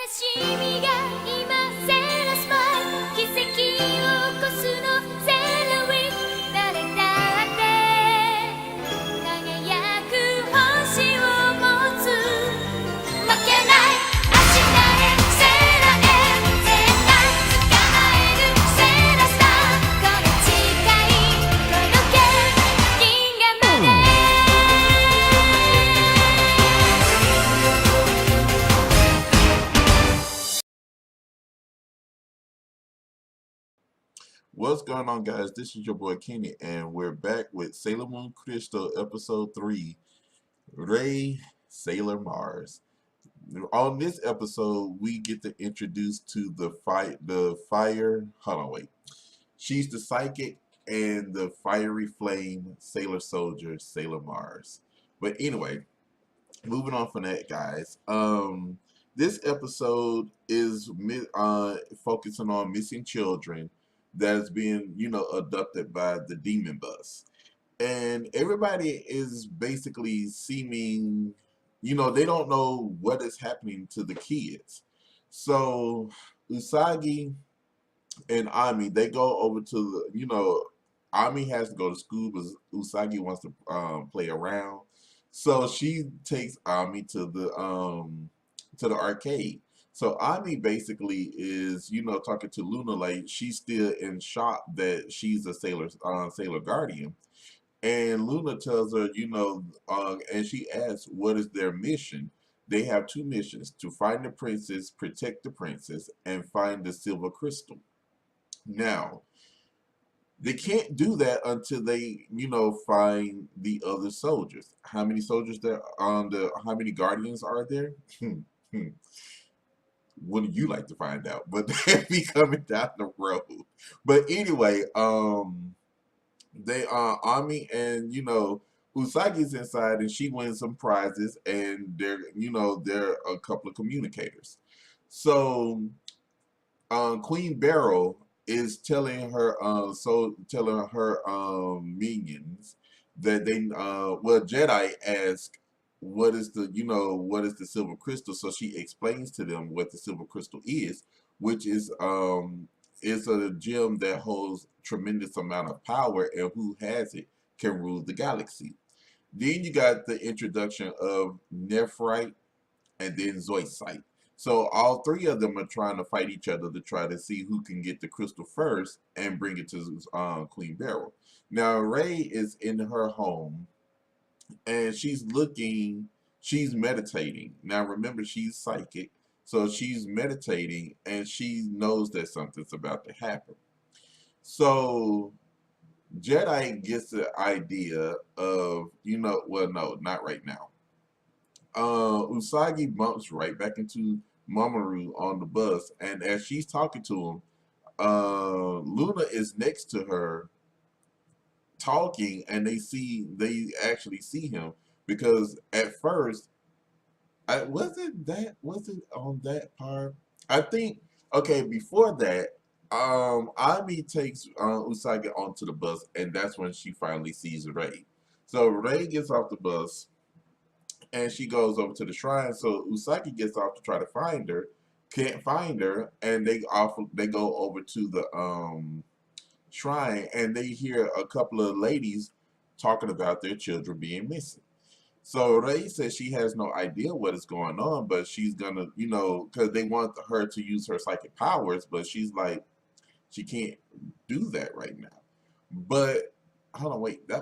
しみが今セーラスマイル奇跡を起こすのセーラリー誰だって輝く星を持つ負けない明日へセーラへ絶対捕まえるセーラスターこの誓い届け銀河までWhat's going on, guys? This is your boy Kenny, and we're back with Sailor Moon Crystal Episode 3, Ray, Sailor Mars. On this episode, we get to introduce to the fire. Hold on, wait. She's the psychic and the fiery flame Sailor Soldier, Sailor Mars. But anyway, moving on from that, guys. This episode is focusing on missing children that's being, abducted by the demon bus. And everybody is basically seeming, they don't know what is happening to the kids. So Usagi and Ami, they go over to Ami has to go to school, but Usagi wants to play around. So she takes Ami to the arcade. So Ami basically is, talking to Luna like she's still in shock that she's a Sailor Guardian. And Luna tells her, and she asks, what is their mission? They have two missions: to find the princess, protect the princess, and find the silver crystal. Now, they can't do that until they, find the other soldiers. How many soldiers there how many guardians are there? Wouldn't you like to find out? But they'll be coming down the road. But anyway, they Ami and Usagi's inside and she wins some prizes and they're a couple of communicators. So Queen Beryl is telling her minions that they Jedi ask what is the silver crystal. So she explains to them what the silver crystal is, which is a gem that holds tremendous amount of power, and who has it can rule the galaxy. Then you got the introduction of Nephrite and then Zoisite. So all three of them are trying to fight each other to try to see who can get the crystal first and bring it to Queen Beryl. Now Rey is in her home and she's meditating. Now remember, she's psychic, so she's meditating and she knows that something's about to happen. So Jedi gets the idea of, well, no, not right now. Usagi bumps right back into Mamoru on the bus, and as she's talking to him, Luna is next to her talking, and they actually see him, because at first was it on that part? I think, okay, before that, Ami takes Usagi onto the bus, and that's when she finally sees Rei. So Rei gets off the bus and she goes over to the shrine. So Usagi gets off to try to find her, can't find her, and they go over to the shrine, and they hear a couple of ladies talking about their children being missing. So Ray says she has no idea what is going on, but she's gonna, because they want her to use her psychic powers, but she's like, she can't do that right now. But hold on, wait, no.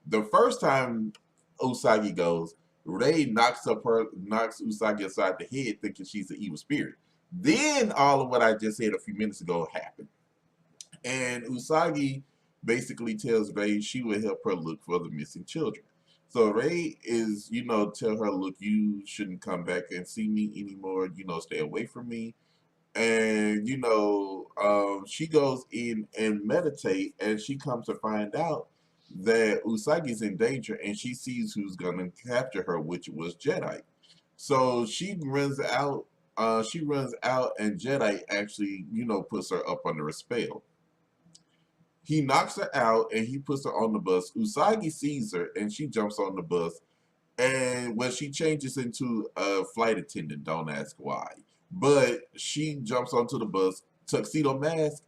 The first time Usagi goes, Ray knocks Usagi aside the head, thinking she's an evil spirit. Then all of what I just said a few minutes ago happened. And Usagi basically tells Rei she will help her look for the missing children. So Rei is, tell her, look, you shouldn't come back and see me anymore. Stay away from me. And, she goes in and meditate, and she comes to find out that Usagi's in danger, and she sees who's going to capture her, which was Jedi. So she runs out. And Jedi actually, puts her up under a spell. He knocks her out and he puts her on the bus. Usagi sees her and she jumps on the bus. And when she changes into a flight attendant, don't ask why. But she jumps onto the bus. Tuxedo Mask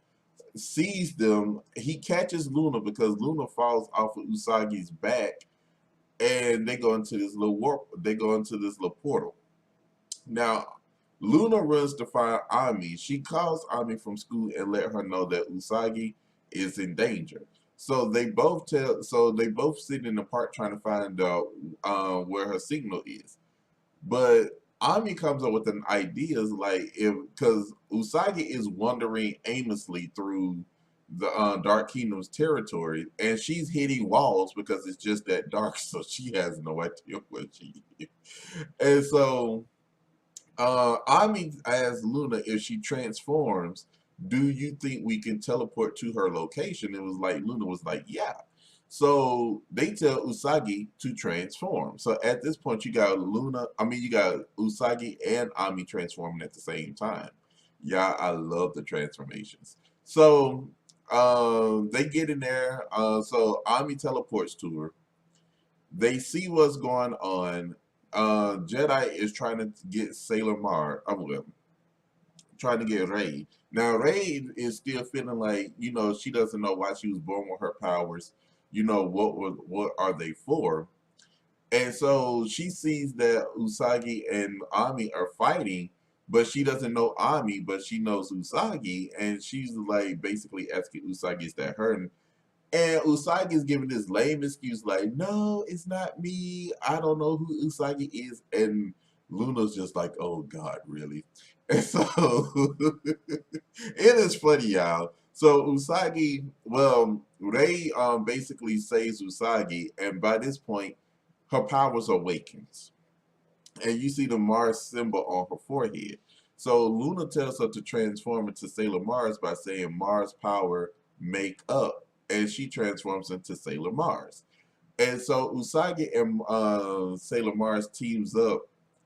sees them. He catches Luna because Luna falls off of Usagi's back, and they go into this little warp. They go into this little portal. Now, Luna runs to find Ami. She calls Ami from school and let her know that Usagi is in danger. So they both sit in the park trying to find out where her signal is. But Ami comes up with an idea, like if because Usagi is wandering aimlessly through the Dark Kingdom's territory, and she's hitting walls because it's just that dark, so she has no idea where she is. And so Ami asked Luna if she transforms, do you think we can teleport to her location? It was like Luna was like, yeah. So they tell Usagi to transform. So at this point, you got you got Usagi and Ami transforming at the same time. Yeah, I love the transformations. So they get in there. So Ami teleports to her. They see what's going on. Jedi is trying to get Sailor Mars. Well, trying to get Ray. Now Ray is still feeling like she doesn't know why she was born with her powers. What are they for? And so she sees that Usagi and Ami are fighting, but she doesn't know Ami, but she knows Usagi, and she's like basically asking Usagi, is that her? And Usagi is giving this lame excuse like, no, it's not me. I don't know who Usagi is. And Luna's just like, oh God, really? And so it is funny, y'all. So Usagi, well, Rei basically saves Usagi, and by this point, her powers awakens. And you see the Mars symbol on her forehead. So Luna tells her to transform into Sailor Mars by saying Mars power make up, and she transforms into Sailor Mars. And so Usagi and Sailor Mars teams up,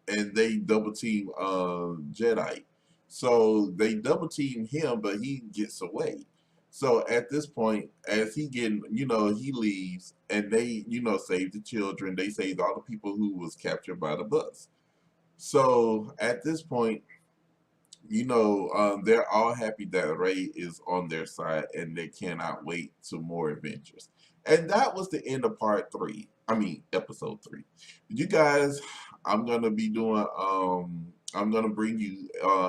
and they double team Jedi. So they double team him, but he gets away. So at this point, as he leaves, and they, save the children. They saved all the people who was captured by the bus. So at this point, they're all happy that Ray is on their side and they cannot wait to more adventures. And that was the end of part 3. I mean, episode 3. You guys, I'm gonna be doing I'm gonna bring you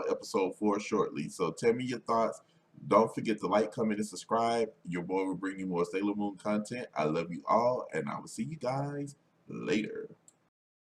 episode 4 shortly. So tell me your thoughts. Don't forget to like, comment, and subscribe. Your boy will bring you more Sailor Moon content. I love you all, and I will see you guys later.